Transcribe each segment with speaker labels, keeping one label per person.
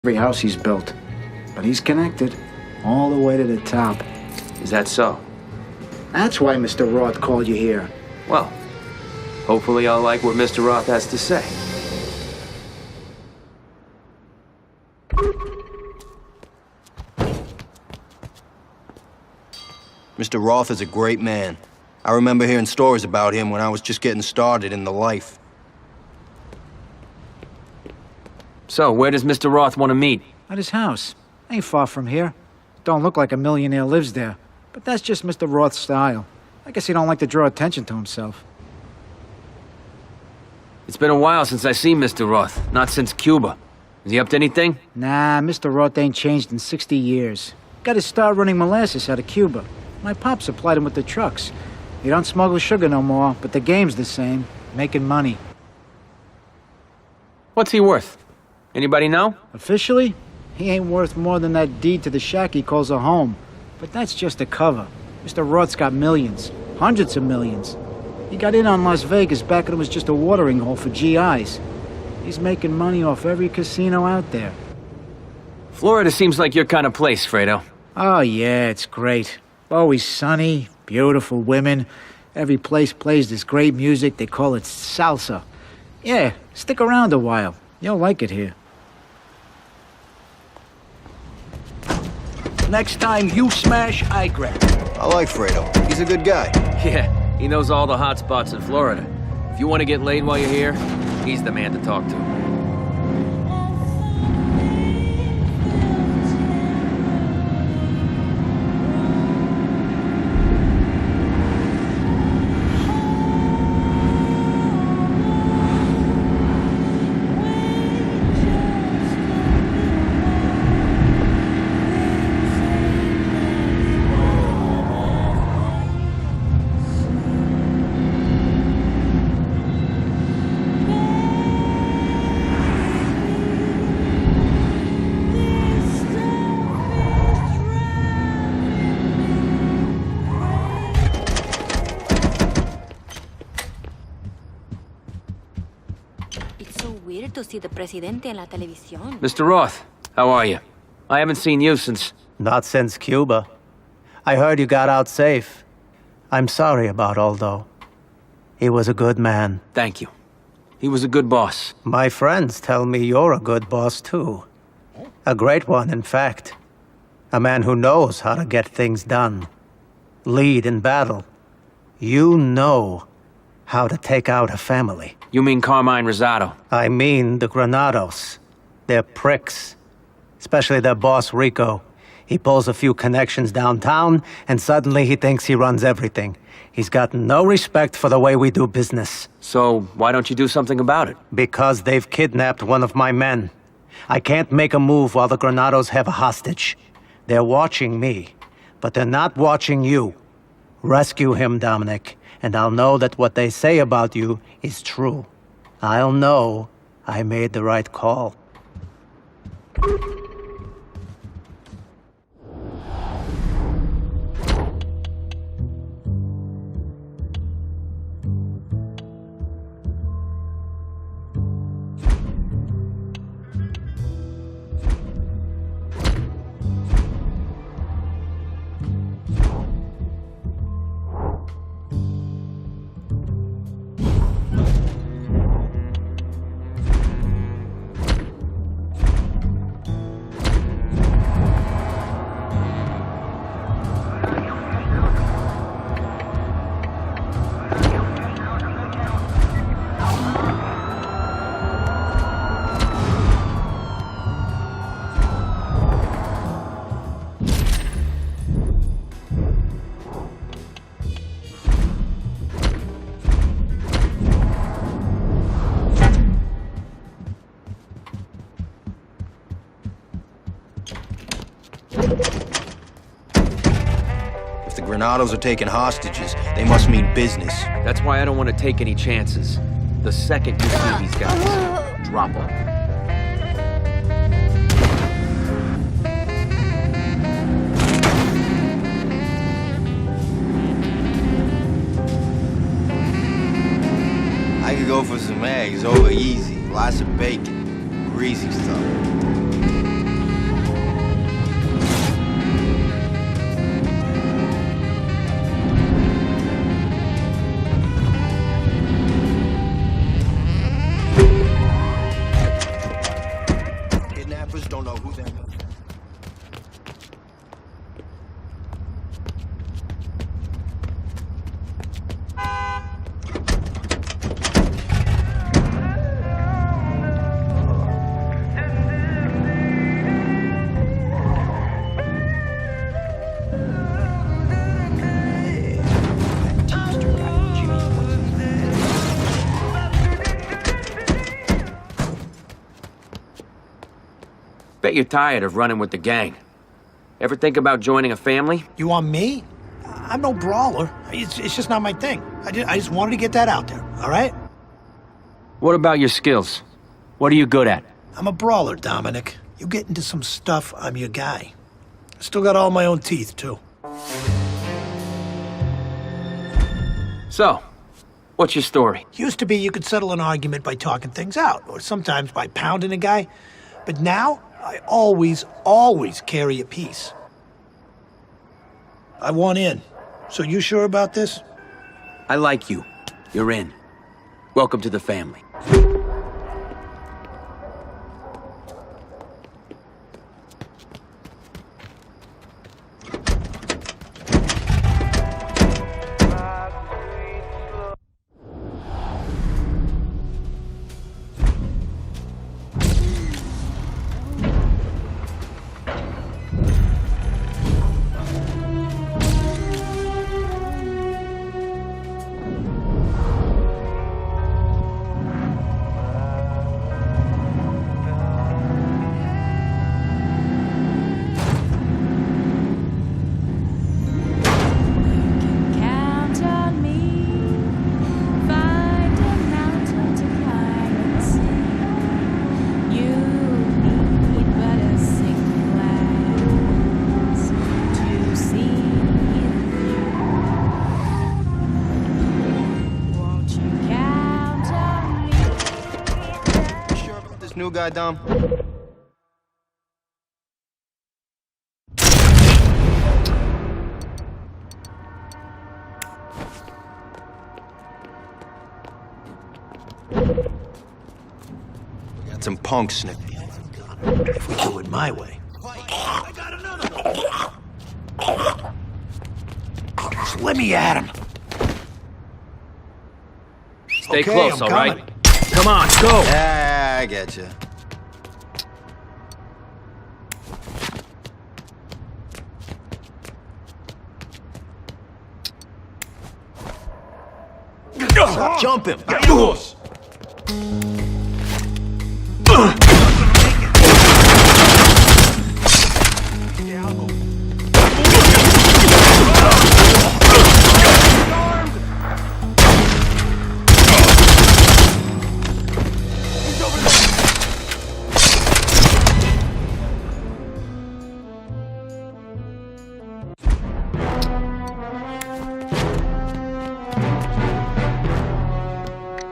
Speaker 1: every house he's built. But he's connected, all the way to the top.
Speaker 2: Is that so?
Speaker 1: That's why Mr. Roth called you here.
Speaker 2: Well, hopefully I'll like what Mr. Roth has to say.
Speaker 3: Mr. Roth is a great man. I remember hearing stories about him when I was just getting started in the life.
Speaker 2: So, where does Mr. Roth want to meet?
Speaker 1: At his house. Ain't far from here. Don't look like a millionaire lives there. But that's just Mr. Roth's style. I guess he don't like to draw attention to himself.
Speaker 2: It's been a while since I seen Mr. Roth. Not since Cuba. Is he up to anything?
Speaker 1: Nah, Mr. Roth ain't changed in 60 years. Got his start running molasses out of Cuba. My pop supplied him with the trucks. He don't smuggle sugar no more, but the game's the same. Making money.
Speaker 2: What's he worth? Anybody know?
Speaker 1: Officially, he ain't worth more than that deed to the shack he calls a home. But that's just a cover. Mr. Roth's got millions. Hundreds of millions. He got in on Las Vegas back when it was just a watering hole for GIs. He's making money off every casino out there.
Speaker 2: Florida seems like your kind of place, Fredo.
Speaker 1: Oh yeah, it's great. Always sunny, beautiful women. Every place plays this great music. They call it salsa. Yeah, stick around a while. You'll like it here.
Speaker 4: Next time you smash, I grab.
Speaker 3: I like Fredo. He's a good guy.
Speaker 2: Yeah, he knows all the hot spots in Florida. If you want to get laid while you're here, he's the man to talk to.
Speaker 5: Weird to see the presidente en la televisión.
Speaker 2: Mr. Roth, how are you? I haven't seen you since...
Speaker 4: Not since Cuba. I heard you got out safe. I'm sorry about Aldo. He was a good man.
Speaker 2: Thank you. He was a good boss.
Speaker 4: My friends tell me you're a good boss, too. A great one, in fact. A man who knows how to get things done. Lead in battle. You know how to take out a family.
Speaker 2: You mean Carmine Rosado?
Speaker 4: I mean the Granados. They're pricks. Especially their boss, Rico. He pulls a few connections downtown, and suddenly he thinks he runs everything. He's got no respect for the way we do business.
Speaker 2: So, why don't you do something about it?
Speaker 4: Because they've kidnapped one of my men. I can't make a move while the Granados have a hostage. They're watching me, but they're not watching you. Rescue him, Dominic, and I'll know that what they say about you is true. I'll know I made the right call.
Speaker 3: If the Granados are taking hostages, they must mean business.
Speaker 2: That's why I don't want to take any chances. The second you see these guys, drop them.
Speaker 3: I could go for some eggs over easy. Lots of bacon. Greasy stuff. coppers don't know who they are.
Speaker 2: Bet you're tired of running with the gang. Ever think about joining a family?
Speaker 6: You want me? I'm no brawler. It's just not my thing. I just wanted to get that out there, all right?
Speaker 2: What about your skills? What are you good at?
Speaker 6: I'm a brawler, Dominic. You get into some stuff, I'm your guy. I still got all my own teeth, too.
Speaker 2: So, what's your story?
Speaker 6: Used to be you could settle an argument by talking things out, or sometimes by pounding a guy. But now, I always carry a piece. I want in. So you sure about this?
Speaker 2: I like you. You're in. Welcome to the family.
Speaker 7: Count on me, find a mountain to climb and see. You need but a single glance to see it through. Won't you count on me?
Speaker 3: You sure about this new guy, Dom? We got some punks sniffing.
Speaker 6: If we do it my way. So let me at him.
Speaker 2: Stay
Speaker 6: Okay,
Speaker 2: close,
Speaker 6: I'm
Speaker 2: all right?
Speaker 6: coming.
Speaker 2: Come on, go!
Speaker 3: Yeah, I get you. Jump him!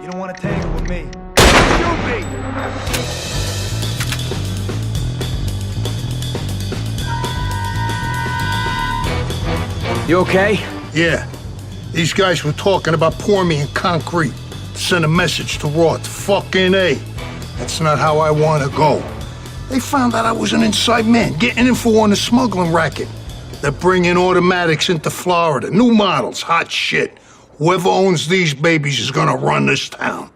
Speaker 6: You don't want to tangle with me.
Speaker 2: You okay?
Speaker 8: Yeah. These guys were talking about pouring me in concrete. Send a message to Roth. Fucking A. That's not how I want to go. They found out I was an inside man, getting info on the smuggling racket. They're bringing automatics into Florida. New models, hot shit. Whoever owns these babies is gonna run this town.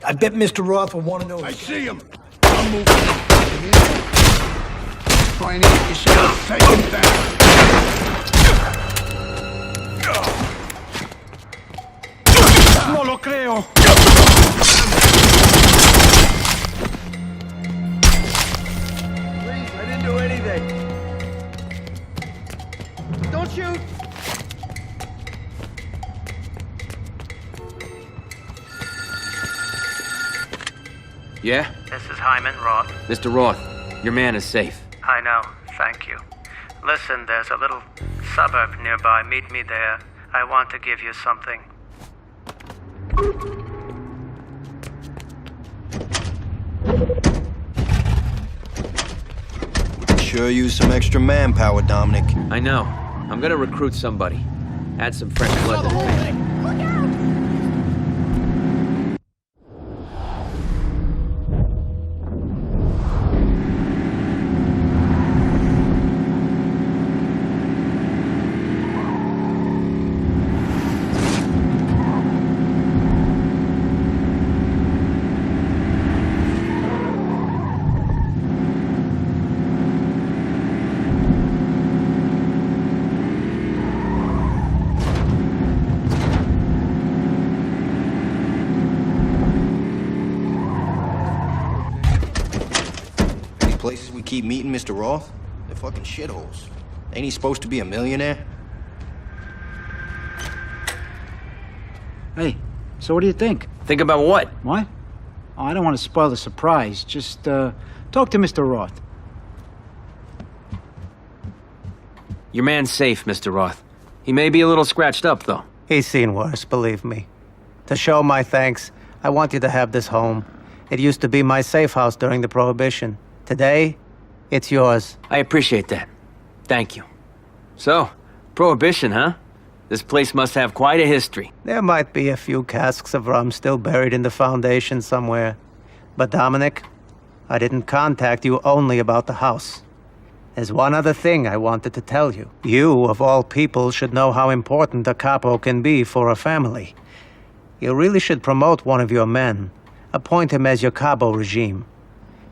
Speaker 6: I bet Mr. Roth will want to know.
Speaker 8: I see him. I'm moving in. Trying to get yourself taken down. No lo creo.
Speaker 3: Please, I didn't do anything. Don't shoot!
Speaker 2: Yeah?
Speaker 4: This is Hyman Roth.
Speaker 2: Mr. Roth, your man is safe.
Speaker 4: I know, thank you. Listen, there's a little suburb nearby. Meet me there. I want to give you something.
Speaker 3: Sure use some extra manpower, Dominic.
Speaker 2: I know. I'm gonna recruit somebody. Add some fresh blood to the panic.
Speaker 3: Places we keep meeting Mr. Roth, they're fucking shitholes. Ain't he supposed to be a millionaire?
Speaker 1: Hey, so what do you think?
Speaker 2: Think about what?
Speaker 1: What? Oh, I don't want to spoil the surprise. Just, talk to Mr. Roth.
Speaker 2: Your man's safe, Mr. Roth. He may be a little scratched up, though.
Speaker 4: He's seen worse, believe me. To show my thanks, I want you to have this home. It used to be my safe house during the Prohibition. Today, it's yours.
Speaker 2: I appreciate that. Thank you. So, Prohibition, huh? This place must have quite a history.
Speaker 4: There might be a few casks of rum still buried in the foundation somewhere. But Dominic, I didn't contact you only about the house. There's one other thing I wanted to tell you. You, of all people, should know how important a capo can be for a family. You really should promote one of your men. Appoint him as your cabo regime.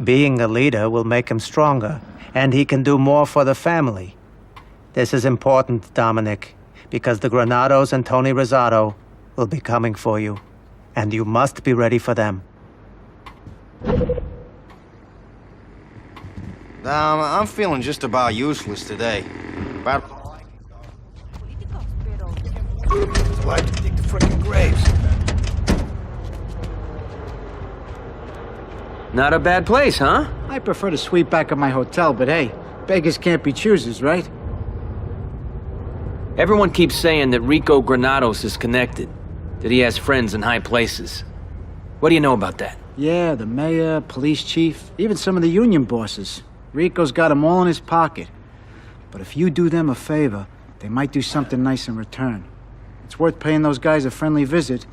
Speaker 4: Being a leader will make him stronger, and he can do more for the family. This is important, Dominic, because the Granados and Tony Rosado will be coming for you, and you must be ready for them.
Speaker 3: I'm feeling just about useless today. About
Speaker 6: Why'd you dig the frickin' graves?
Speaker 2: Not a bad place, huh?
Speaker 1: I prefer to sweep back at my hotel, but hey, beggars can't be choosers, right?
Speaker 2: Everyone keeps saying that Rico Granados is connected, that he has friends in high places. What do you know about that?
Speaker 1: Yeah, the mayor, police chief, even some of the union bosses. Rico's got them all in his pocket. But if you do them a favor, they might do something nice in return. It's worth paying those guys a friendly visit.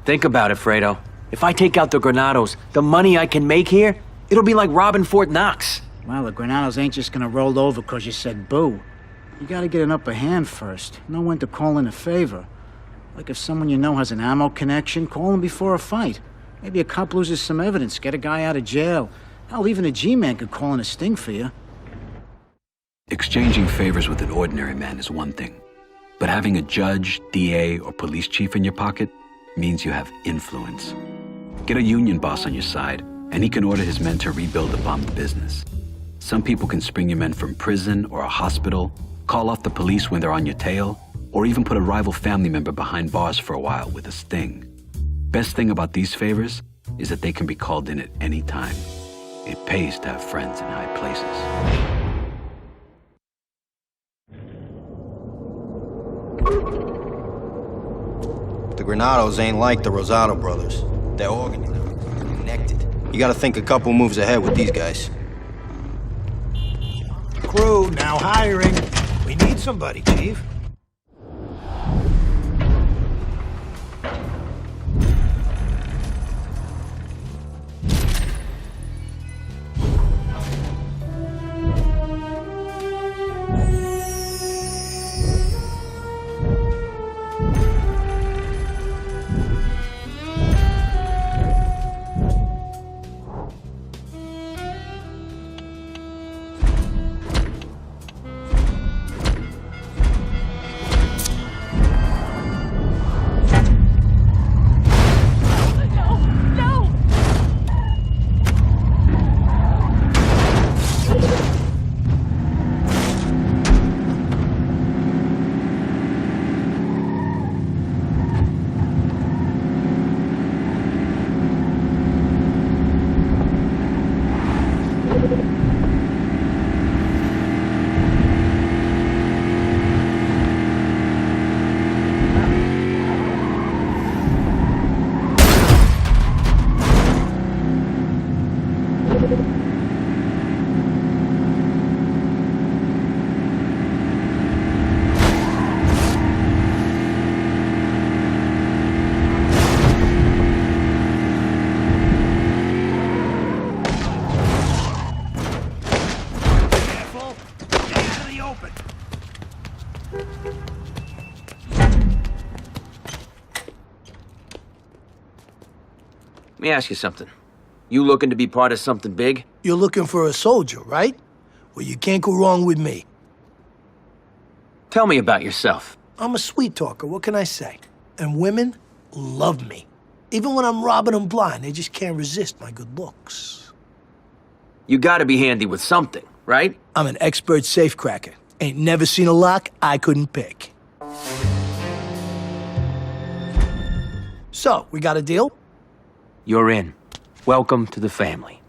Speaker 2: Think about it, Fredo. If I take out the Granados, the money I can make here, it'll be like robbing Fort Knox.
Speaker 1: Well, the Granados ain't just gonna roll over 'cause you said boo. You gotta get an upper hand first. Know when to call in a favor. Like if someone you know has an ammo connection, call him before a fight. Maybe a cop loses some evidence, get a guy out of jail. Hell, even a G-man could call in a sting for you.
Speaker 9: Exchanging favors with an ordinary man is one thing, but having a judge, DA, or police chief in your pocket means you have influence. Get a union boss on your side, and he can order his men to rebuild the bombed business. Some people can spring your men from prison or a hospital, call off the police when they're on your tail, or even put a rival family member behind bars for a while with a sting. Best thing about these favors is that they can be called in at any time. It pays to have friends in high places.
Speaker 3: The Granados ain't like the Rosado brothers. They're organized, connected. You gotta think a couple moves ahead with these guys.
Speaker 6: Crew, now hiring. We need somebody, Chief.
Speaker 2: Let me ask you something. You looking to be part of something big?
Speaker 6: You're looking for a soldier, right? Well, you can't go wrong with me.
Speaker 2: Tell me about yourself.
Speaker 6: I'm a sweet talker, what can I say? And women love me. Even when I'm robbing them blind, they just can't resist my good looks.
Speaker 2: You gotta be handy with something, right?
Speaker 6: I'm an expert safecracker. Ain't never seen a lock I couldn't pick. So, we got a deal?
Speaker 2: You're in. Welcome to the family.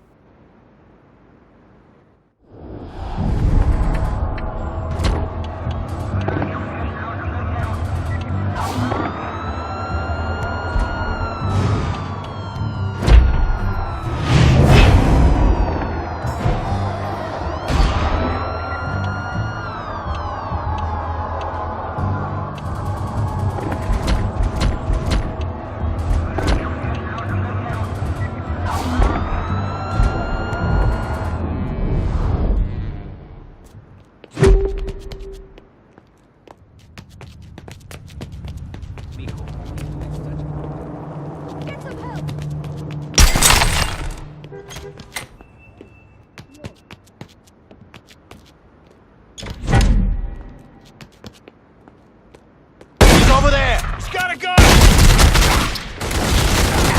Speaker 3: Over there! He's got a gun!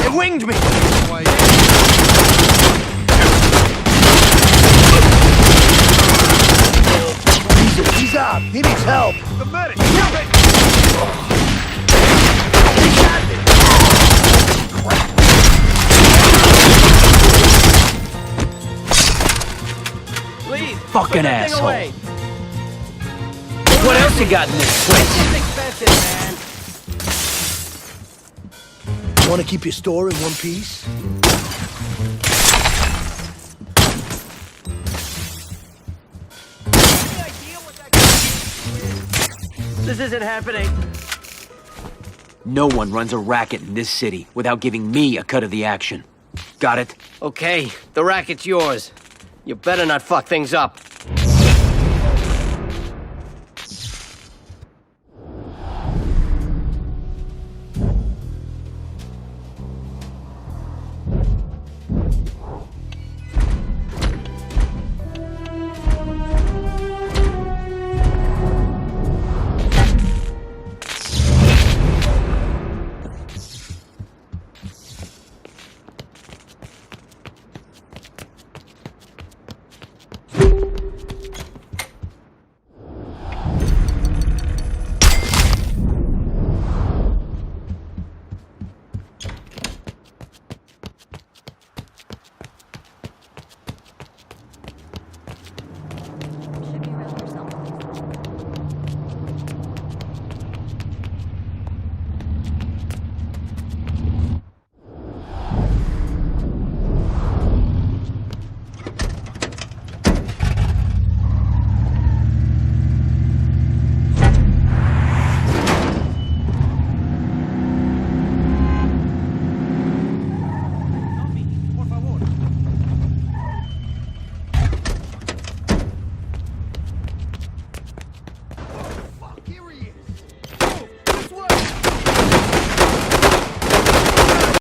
Speaker 3: It winged me!
Speaker 6: He's out. He needs help.
Speaker 3: The medic! Help it!
Speaker 6: He got me.
Speaker 2: Please, fucking asshole. What else you got in this place?
Speaker 6: Want to keep your store in one piece?
Speaker 2: This isn't happening. No one runs a racket in this city without giving me a cut of the action. Got it?
Speaker 10: Okay, the racket's yours. You better not fuck things up.